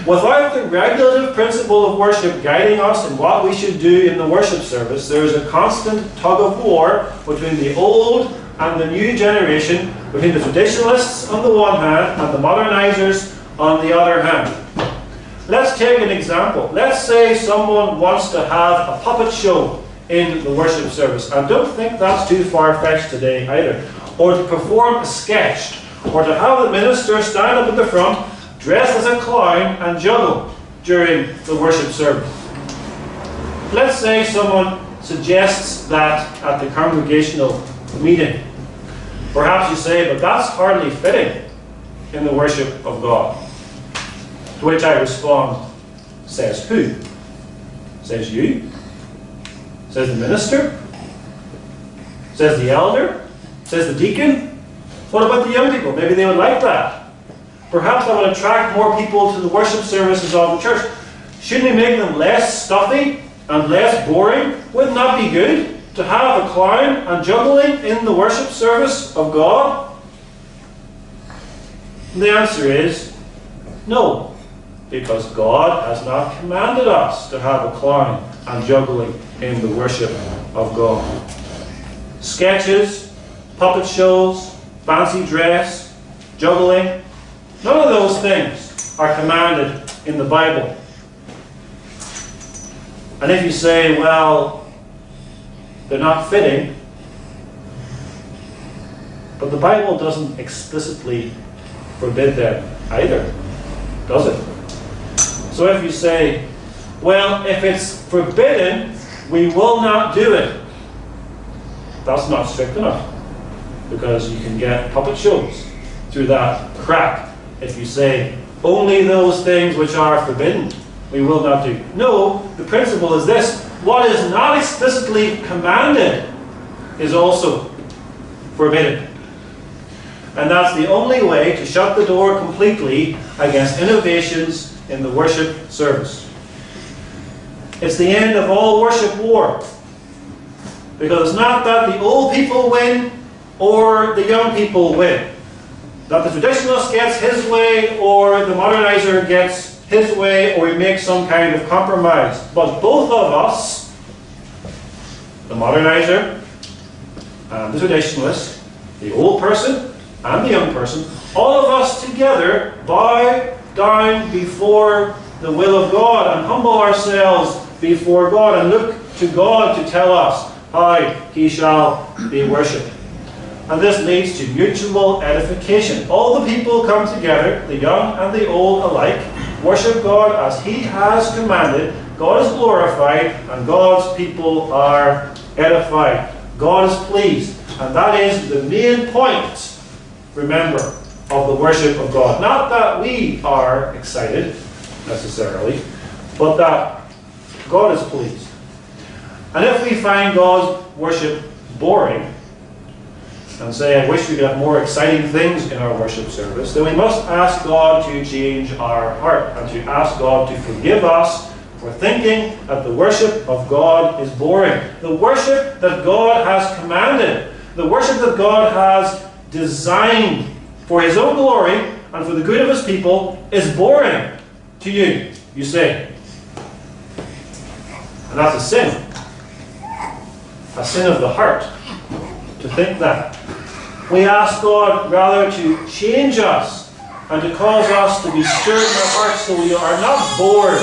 Without the regulative principle of worship guiding us in what we should do in the worship service, there is a constant tug of war between the old and the new generation, between the traditionalists on the one hand and the modernizers on the other hand. Let's take an example. Let's say someone wants to have a puppet show in the worship service. And don't think that's too far-fetched today either. Or to perform a sketch, or to have the minister stand up at the front dressed as a clown and juggle during the worship service. Let's say someone suggests that at the congregational meeting. Perhaps you say, but that's hardly fitting in the worship of God. To which I respond, says who? Says you? Says the minister? Says the elder? Says the deacon? What about the young people? Maybe they would like that. Perhaps that would attract more people to the worship services of the church. Shouldn't we make them less stuffy and less boring? Wouldn't that be good? To have a clown and juggling in the worship service of God? And the answer is no. Because God has not commanded us to have a clown and juggling in the worship of God. Sketches, puppet shows, fancy dress, juggling, none of those things are commanded in the Bible. And if you say, well, they're not fitting, but the Bible doesn't explicitly forbid them either, does it? So if you say, well, if it's forbidden, we will not do it, that's not strict enough. Because you can get puppet shows through that crack. If you say, only those things which are forbidden, we will not do. No, the principle is this. What is not explicitly commanded is also forbidden. And that's the only way to shut the door completely against innovations in the worship service. It's the end of all worship war. Because it's not that the old people win or the young people win. That the traditionalist gets his way or the modernizer gets his way, or we make some kind of compromise. But both of us, the modernizer and the traditionalist, the old person and the young person, all of us together bow down before the will of God and humble ourselves before God and look to God to tell us how He shall be worshipped. And this leads to mutual edification. All the people come together, the young and the old alike, worship God as He has commanded. God is glorified and God's people are edified. God is pleased. And that is the main point, remember, of the worship of God. Not that we are excited, necessarily, but that God is pleased. And if we find God's worship boring, and say, I wish we could have more exciting things in our worship service, then we must ask God to change our heart and to ask God to forgive us for thinking that the worship of God is boring. The worship that God has commanded, the worship that God has designed for His own glory and for the good of His people is boring to you, you say. And that's a sin. A sin of the heart to think that. We ask God rather to change us and to cause us to be stirred in our hearts so we are not bored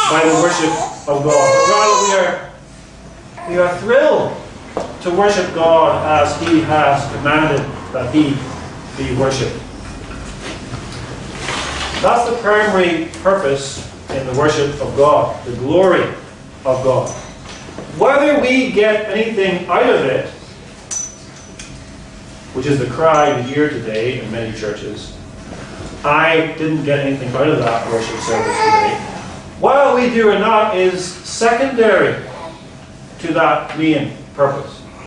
by the worship of God. But rather we are thrilled to worship God as He has commanded that He be worshipped. That's the primary purpose in the worship of God, the glory of God. Whether we get anything out of it, which is the cry we hear today in many churches, I didn't get anything out of that worship service today, whether we do or not is secondary to that main purpose.